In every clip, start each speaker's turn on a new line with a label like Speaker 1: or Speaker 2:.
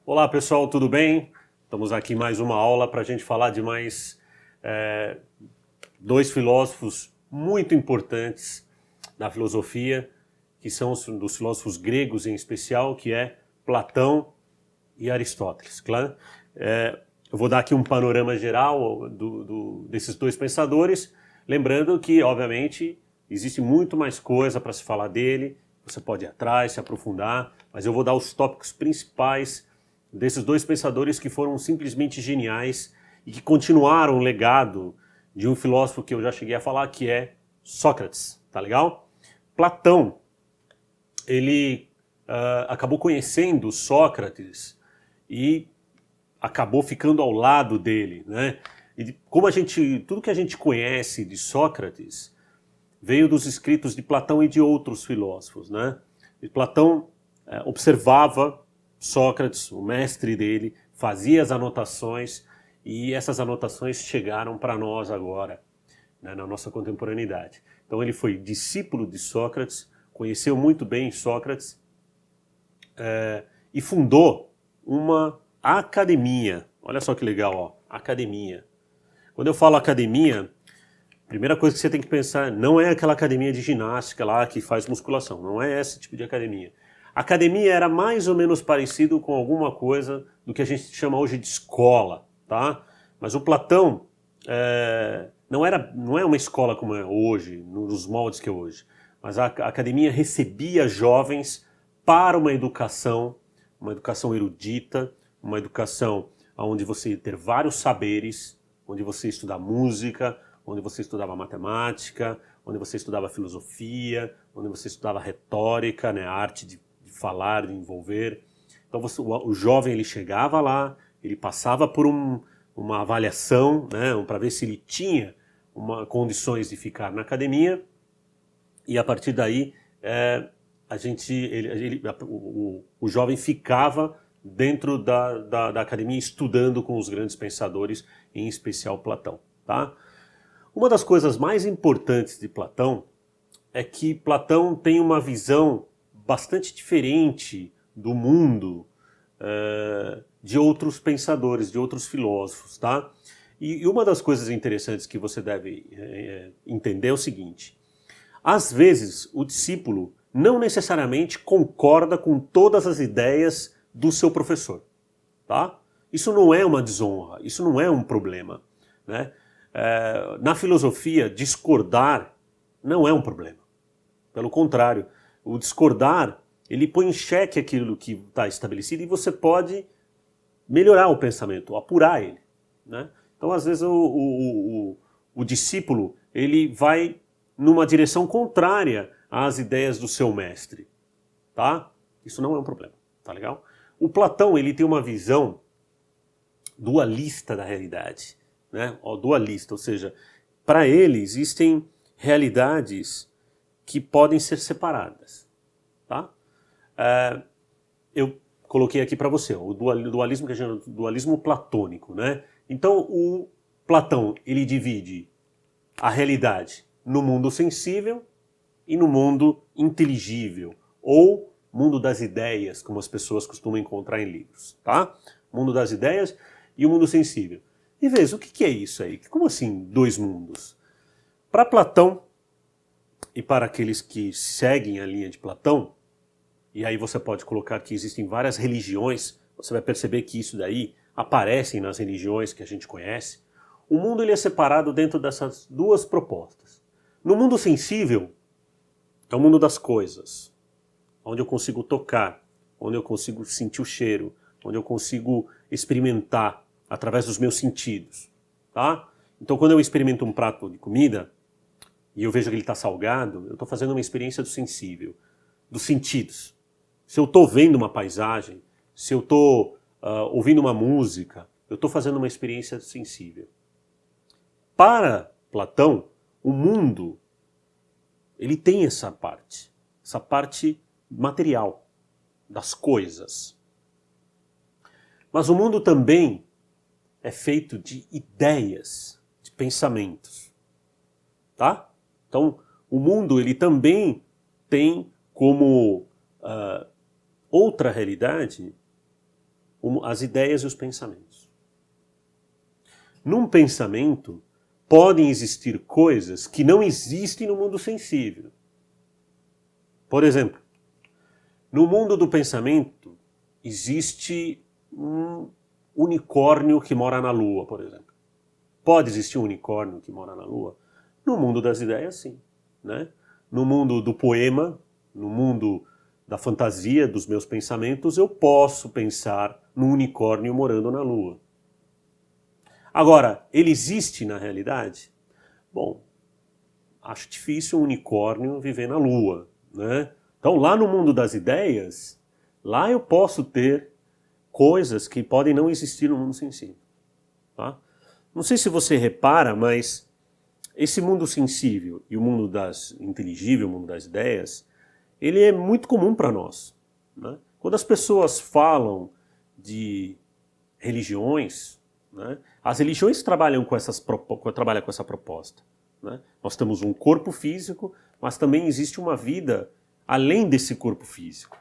Speaker 1: Olá pessoal, tudo bem? Estamos aqui em mais uma aula para a gente falar de mais dois filósofos muito importantes na filosofia, que são dos filósofos gregos em especial, que é Platão e Aristóteles. Claro? Eu vou dar aqui um panorama geral desses dois pensadores, lembrando que, obviamente, existe muito mais coisa para se falar dele, você pode ir atrás, se aprofundar, mas eu vou dar os tópicos principais desses dois pensadores que foram simplesmente geniais e que continuaram o legado de um filósofo que eu já cheguei a falar, que é Sócrates, tá legal? Platão, ele acabou conhecendo Sócrates e acabou ficando ao lado dele, né? E como tudo que a gente conhece de Sócrates veio dos escritos de Platão e de outros filósofos, né? E Platão observava Sócrates, o mestre dele, fazia as anotações e essas anotações chegaram para nós agora, né, na nossa contemporaneidade. Então ele foi discípulo de Sócrates, conheceu muito bem Sócrates e fundou uma academia. Olha só que legal, ó, academia. Quando eu falo academia, a primeira coisa que você tem que pensar não é aquela academia de ginástica lá que faz musculação, não é esse tipo de academia. Academia era mais ou menos parecido com alguma coisa do que a gente chama hoje de escola, tá? Mas o Platão não é uma escola como é hoje, nos moldes que é hoje. Mas a academia recebia jovens para uma educação erudita, uma educação onde você ia ter vários saberes, onde você ia estudar música, onde você estudava matemática, onde você estudava filosofia, onde você estudava retórica, né, a arte de falar, de envolver. Então o jovem ele chegava lá, ele passava por uma avaliação, né, para ver se ele tinha condições de ficar na academia, e a partir daí o jovem ficava dentro da academia estudando com os grandes pensadores, em especial Platão. Tá? Uma das coisas mais importantes de Platão é que Platão tem uma visão bastante diferente do mundo de outros pensadores, de outros filósofos, tá? E uma das coisas interessantes que você deve entender é o seguinte: às vezes o discípulo não necessariamente concorda com todas as ideias do seu professor, tá? Isso não é uma desonra, isso não é um problema, né? Na filosofia, discordar não é um problema. Pelo contrário, o discordar, ele põe em xeque aquilo que está estabelecido e você pode melhorar o pensamento, apurar ele, né? Então, às vezes, o discípulo ele vai numa direção contrária às ideias do seu mestre, tá? Isso não é um problema, tá legal? O Platão, ele tem uma visão dualista da realidade, né? Dualista, ou seja, para ele existem realidades que podem ser separadas, tá? Eu coloquei aqui para você o dualismo que a gente chama de dualismo platônico, né? Então o Platão ele divide a realidade no mundo sensível e no mundo inteligível, ou mundo das ideias, como as pessoas costumam encontrar em livros, tá? Mundo das ideias e o mundo sensível. E veja, o que é isso aí? Como assim dois mundos? Para Platão e para aqueles que seguem a linha de Platão, e aí você pode colocar que existem várias religiões, você vai perceber que isso daí aparece nas religiões que a gente conhece. O mundo ele é separado dentro dessas duas propostas. No mundo sensível, é o mundo das coisas, onde eu consigo tocar, onde eu consigo sentir o cheiro, onde eu consigo experimentar através dos meus sentidos, tá? Então quando eu experimento um prato de comida e eu vejo que ele está salgado, eu estou fazendo uma experiência do sensível, dos sentidos. Se eu estou vendo uma paisagem, se eu estou ouvindo uma música, eu estou fazendo uma experiência sensível. Para Platão, o mundo ele tem essa parte material das coisas. Mas o mundo também é feito de ideias, de pensamentos, tá? Então, o mundo ele também tem como outra realidade as ideias e os pensamentos. Num pensamento, podem existir coisas que não existem no mundo sensível. Por exemplo, no mundo do pensamento, existe um unicórnio que mora na Lua, por exemplo. Pode existir um unicórnio que mora na Lua? No mundo das ideias, sim. Né? No mundo do poema, no mundo da fantasia, dos meus pensamentos, eu posso pensar num unicórnio morando na Lua. Agora, ele existe na realidade? Bom, acho difícil um unicórnio viver na Lua, né? Então, lá no mundo das ideias, lá eu posso ter coisas que podem não existir no mundo sensível. Tá? Não sei se você repara, mas esse mundo sensível e o mundo das inteligível, o mundo das ideias, ele é muito comum para nós. Né? Quando as pessoas falam de religiões, né, as religiões trabalham com essa proposta. Né? Nós temos um corpo físico, mas também existe uma vida além desse corpo físico.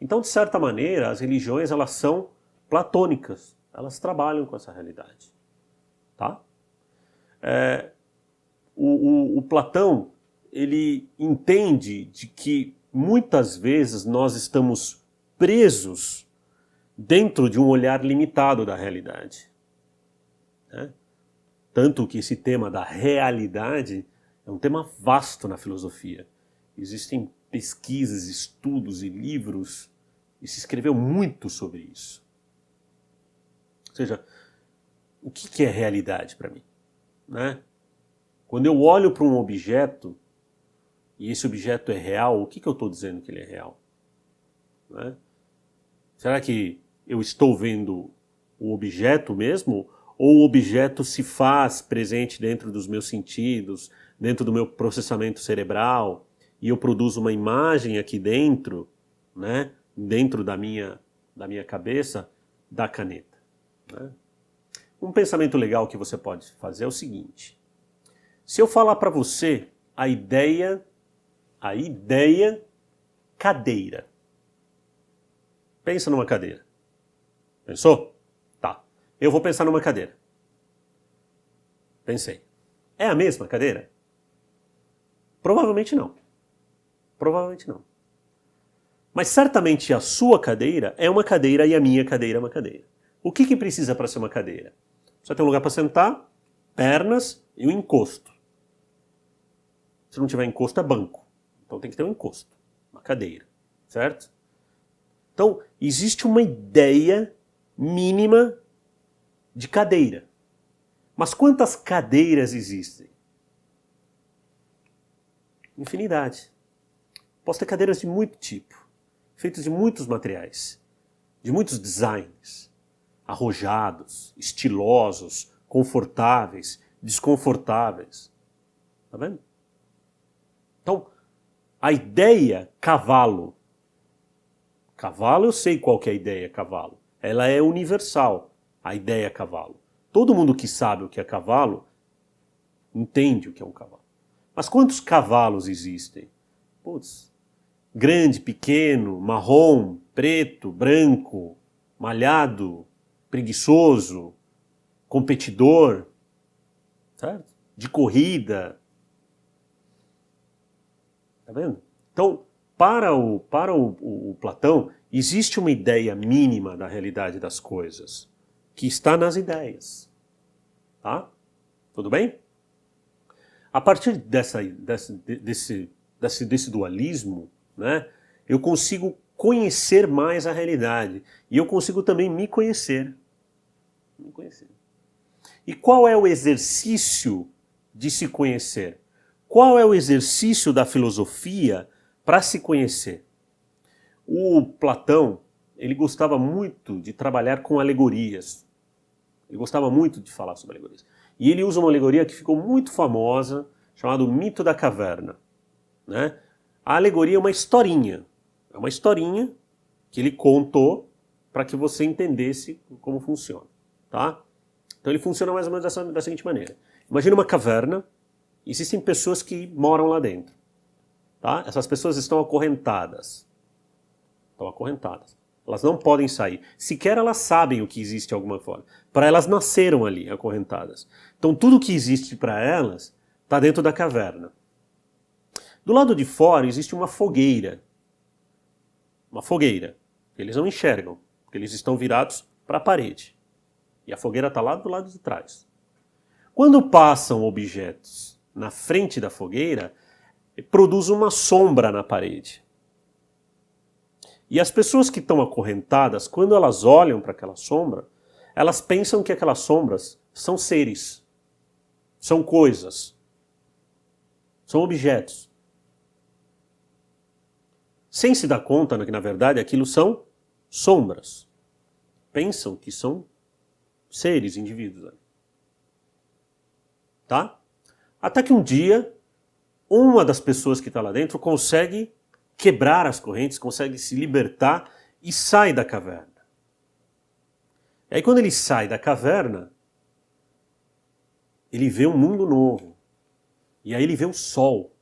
Speaker 1: Então, de certa maneira, as religiões elas são platônicas, elas trabalham com essa realidade. Tá? O Platão ele entende de que muitas vezes nós estamos presos dentro de um olhar limitado da realidade. Né? Tanto que esse tema da realidade é um tema vasto na filosofia. Existem pesquisas, estudos e livros e se escreveu muito sobre isso. Ou seja, o que é realidade para mim? Né? Quando eu olho para um objeto e esse objeto é real, o que eu estou dizendo que ele é real? Né? Será que eu estou vendo o objeto mesmo? Ou o objeto se faz presente dentro dos meus sentidos, dentro do meu processamento cerebral, e eu produzo uma imagem aqui dentro, né, dentro da minha cabeça, da caneta. Né? Um pensamento legal que você pode fazer é o seguinte. Se eu falar para você a ideia cadeira. Pensa numa cadeira. Pensou? Tá. Eu vou pensar numa cadeira. Pensei. É a mesma cadeira? Provavelmente não. Provavelmente não. Mas certamente a sua cadeira é uma cadeira e a minha cadeira é uma cadeira. O que precisa para ser uma cadeira? Precisa ter um lugar para sentar, pernas e um encosto. Se não tiver encosto é banco. Então tem que ter um encosto, uma cadeira, certo? Então existe uma ideia mínima de cadeira. Mas quantas cadeiras existem? Infinidade. Posso ter cadeiras de muito tipo, feitas de muitos materiais, de muitos designs, arrojados, estilosos, confortáveis, desconfortáveis. Tá vendo? Então, a ideia cavalo. Cavalo, eu sei qual que é a ideia cavalo. Ela é universal, a ideia cavalo. Todo mundo que sabe o que é cavalo entende o que é um cavalo. Mas quantos cavalos existem? Putz, grande, pequeno, marrom, preto, branco, malhado, preguiçoso, competidor, certo? De corrida. Tá vendo? Então, para o Platão, existe uma ideia mínima da realidade das coisas, que está nas ideias. Tá? Tudo bem? A partir desse dualismo, né, eu consigo conhecer mais a realidade. E eu consigo também me conhecer. E qual é o exercício de se conhecer? Qual é o exercício da filosofia para se conhecer? O Platão, ele gostava muito de trabalhar com alegorias. Ele gostava muito de falar sobre alegorias. E ele usa uma alegoria que ficou muito famosa, chamada o mito da caverna. Né? A alegoria é uma historinha. É uma historinha que ele contou para que você entendesse como funciona. Tá? Então ele funciona mais ou menos da seguinte maneira. Imagina uma caverna, existem pessoas que moram lá dentro. Tá? Essas pessoas estão acorrentadas. Estão acorrentadas. Elas não podem sair. Sequer elas sabem o que existe de alguma forma. Para elas nasceram ali, acorrentadas. Então tudo que existe para elas está dentro da caverna. Do lado de fora existe uma fogueira. Uma fogueira. Eles não enxergam, porque eles estão virados para a parede. E a fogueira está lá do lado de trás. Quando passam objetos na frente da fogueira, produz uma sombra na parede. E as pessoas que estão acorrentadas, quando elas olham para aquela sombra, elas pensam que aquelas sombras são seres, são coisas, são objetos. Sem se dar conta que, na verdade, aquilo são sombras. Pensam que são seres, indivíduos. Tá? Até que um dia, uma das pessoas que está lá dentro consegue quebrar as correntes, consegue se libertar e sai da caverna. E aí quando ele sai da caverna, ele vê um mundo novo. E aí ele vê o sol.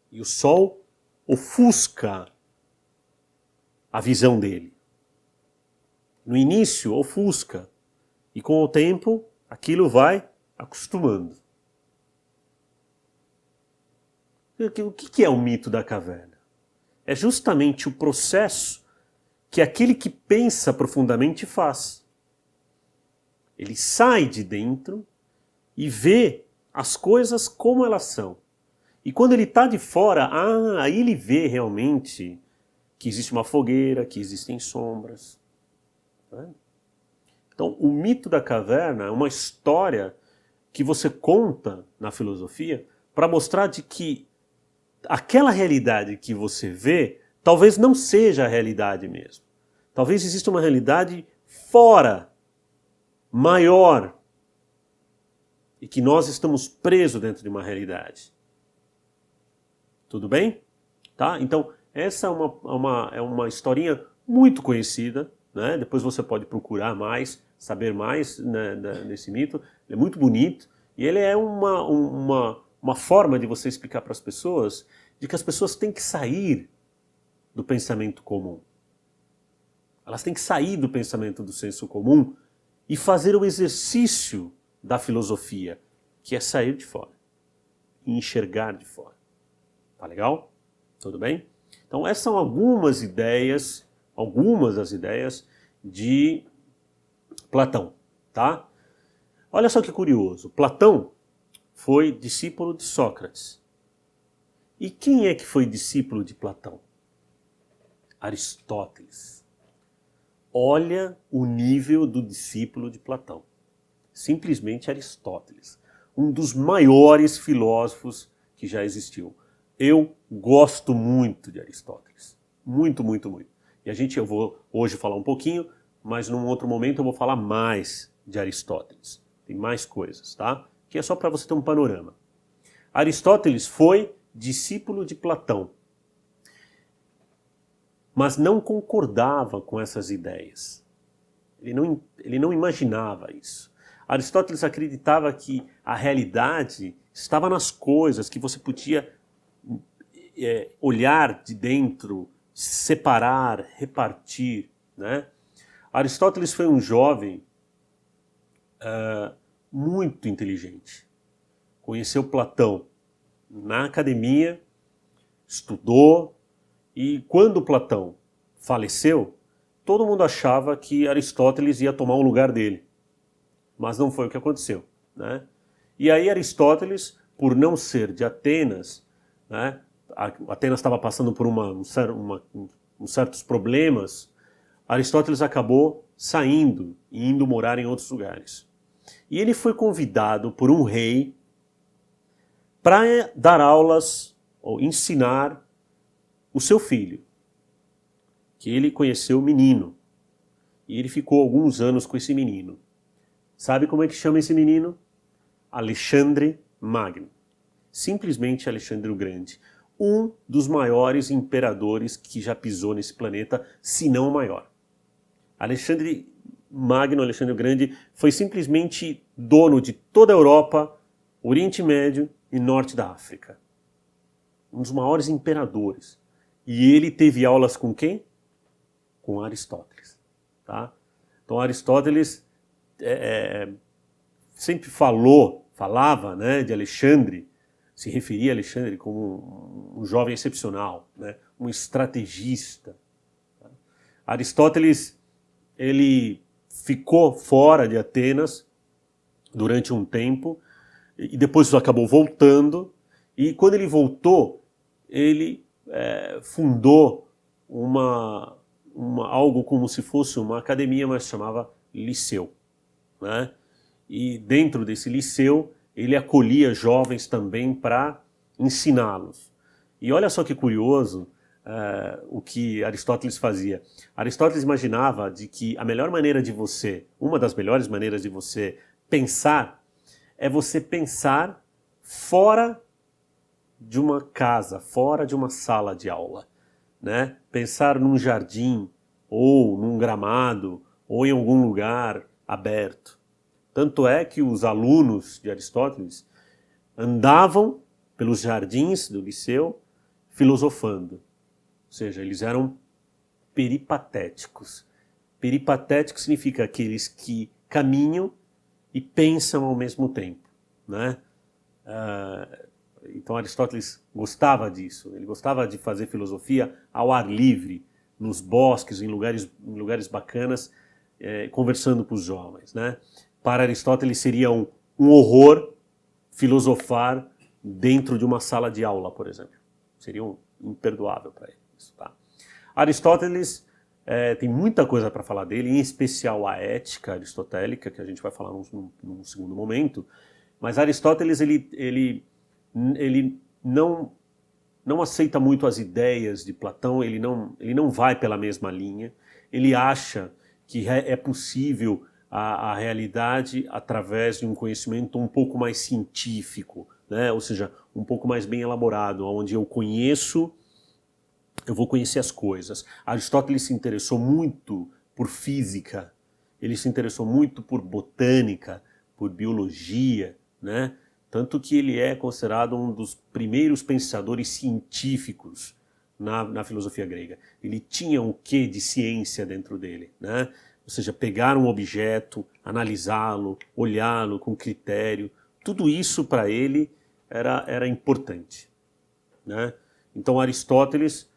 Speaker 1: E o sol ofusca a visão dele. No início, ofusca. E com o tempo, aquilo vai acostumando. O que é o mito da caverna? É justamente o processo que aquele que pensa profundamente faz. Ele sai de dentro e vê as coisas como elas são. E quando ele está de fora, aí ele vê realmente que existe uma fogueira, que existem sombras. Então, o mito da caverna é uma história que você conta na filosofia para mostrar de que aquela realidade que você vê talvez não seja a realidade mesmo. Talvez exista uma realidade fora, maior, e que nós estamos presos dentro de uma realidade. Tudo bem? Tá? Então, essa é uma historinha muito conhecida, né? Depois você pode procurar mais, saber mais, né, desse mito. Ele é muito bonito e ele é uma forma de você explicar para as pessoas de que as pessoas têm que sair do pensamento comum. Elas têm que sair do pensamento do senso comum e fazer o exercício da filosofia, que é sair de fora e enxergar de fora. Tá legal? Tudo bem? Então essas são algumas das ideias de Platão, tá? Olha só que curioso, Platão foi discípulo de Sócrates. E quem é que foi discípulo de Platão? Aristóteles. Olha o nível do discípulo de Platão. Simplesmente Aristóteles, um dos maiores filósofos que já existiu. Eu gosto muito de Aristóteles. Muito, muito, muito. E eu vou hoje falar um pouquinho, mas num outro momento eu vou falar mais de Aristóteles. Tem mais coisas, tá? Que é só para você ter um panorama. Aristóteles foi discípulo de Platão, mas não concordava com essas ideias. Ele não imaginava isso. Aristóteles acreditava que a realidade estava nas coisas, que você podia olhar de dentro, separar, repartir, né? Aristóteles foi um jovem muito inteligente. Conheceu Platão na academia, estudou, e quando Platão faleceu, todo mundo achava que Aristóteles ia tomar o lugar dele. Mas não foi o que aconteceu, né? E aí Aristóteles, por não ser de Atenas, né? Atenas estava passando por certos problemas, Aristóteles acabou saindo e indo morar em outros lugares. E ele foi convidado por um rei para dar aulas ou ensinar o seu filho, que ele conheceu o menino. E ele ficou alguns anos com esse menino. Sabe como é que chama esse menino? Alexandre Magno. Simplesmente Alexandre o Grande. Um dos maiores imperadores que já pisou nesse planeta, se não o maior. Alexandre Magno, Alexandre o Grande, foi simplesmente dono de toda a Europa, Oriente Médio e Norte da África. Um dos maiores imperadores. E ele teve aulas com quem? com Aristóteles. Tá? Então Aristóteles sempre falava, né, de Alexandre, se referia a Alexandre como um jovem excepcional, né, um estrategista. Aristóteles, ele ficou fora de Atenas durante um tempo e depois acabou voltando, e quando ele voltou, ele fundou algo como se fosse uma academia, mas chamava Liceu, né? E dentro desse liceu ele acolhia jovens também para ensiná-los. E olha só que curioso o que Aristóteles fazia. Aristóteles imaginava de que uma das melhores maneiras de você pensar é você pensar fora de uma casa, fora de uma sala de aula, né? Pensar num jardim, ou num gramado, ou em algum lugar aberto. Tanto é que os alunos de Aristóteles andavam pelos jardins do liceu filosofando. Ou seja, eles eram peripatéticos. Peripatético significa aqueles que caminham e pensam ao mesmo tempo, né? Então Aristóteles gostava disso. Ele gostava de fazer filosofia ao ar livre, nos bosques, em lugares bacanas, conversando com os jovens, né? Para Aristóteles seria um horror filosofar dentro de uma sala de aula, por exemplo. Seria imperdoável para ele. Isso, tá? Aristóteles tem muita coisa para falar dele, em especial a ética aristotélica, que a gente vai falar num segundo momento. Mas Aristóteles ele não aceita muito as ideias de Platão, ele não vai pela mesma linha. Ele acha que é possível a realidade através de um conhecimento um pouco mais científico, né? Ou seja, um pouco mais bem elaborado, onde eu vou conhecer as coisas. Aristóteles se interessou muito por física, ele se interessou muito por botânica, por biologia, né? Tanto que ele é considerado um dos primeiros pensadores científicos na filosofia grega. Ele tinha um quê de ciência dentro dele, né? Ou seja, pegar um objeto, analisá-lo, olhá-lo com critério, tudo isso para ele era importante, né? Então Aristóteles,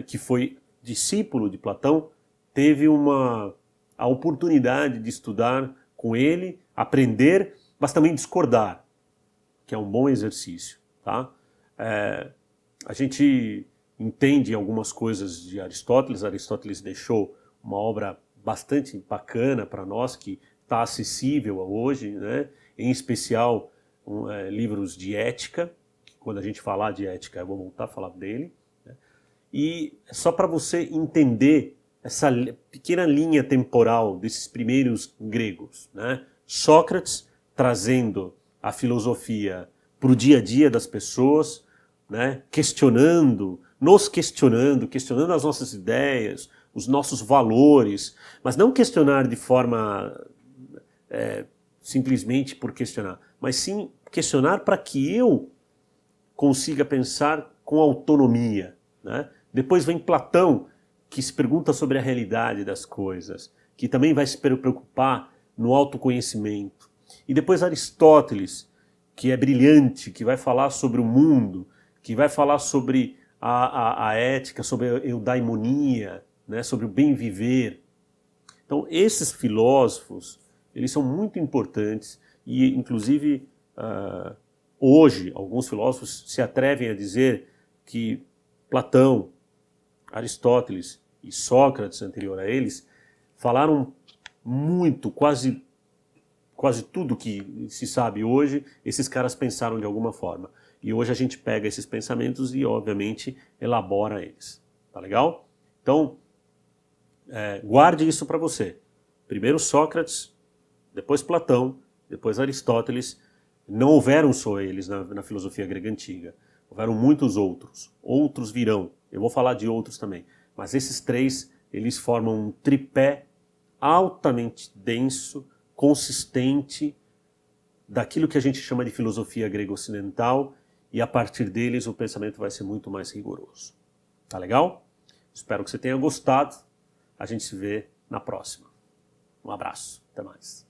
Speaker 1: que foi discípulo de Platão, teve a oportunidade de estudar com ele, aprender, mas também discordar, que é um bom exercício, tá? A gente entende algumas coisas de Aristóteles. Aristóteles deixou uma obra bastante bacana para nós, que está acessível hoje, né? Em especial livros de ética. Quando a gente falar de ética, eu vou voltar a falar dele, né? E só para você entender essa pequena linha temporal desses primeiros gregos, né? Sócrates trazendo a filosofia para o dia a dia das pessoas, né? Questionando as nossas ideias, os nossos valores, mas não questionar de forma simplesmente por questionar, mas sim questionar para que eu consiga pensar com autonomia, né? Depois vem Platão, que se pergunta sobre a realidade das coisas, que também vai se preocupar no autoconhecimento. E depois Aristóteles, que é brilhante, que vai falar sobre o mundo, que vai falar sobre a ética, sobre a eudaimonia, né, sobre o bem viver. Então esses filósofos, eles são muito importantes e inclusive hoje alguns filósofos se atrevem a dizer que Platão, Aristóteles e Sócrates, anterior a eles, falaram muito, quase tudo que se sabe hoje, esses caras pensaram de alguma forma. E hoje a gente pega esses pensamentos e, obviamente, elabora eles. Tá legal? Então, guarde isso para você. Primeiro Sócrates, depois Platão, depois Aristóteles. Não houveram só eles na filosofia grega antiga. Houveram muitos outros. Outros virão. Eu vou falar de outros também. Mas esses três, eles formam um tripé altamente denso, consistente, daquilo que a gente chama de filosofia grega ocidental, e a partir deles o pensamento vai ser muito mais rigoroso. Tá legal? Espero que você tenha gostado. A gente se vê na próxima. Um abraço, até mais.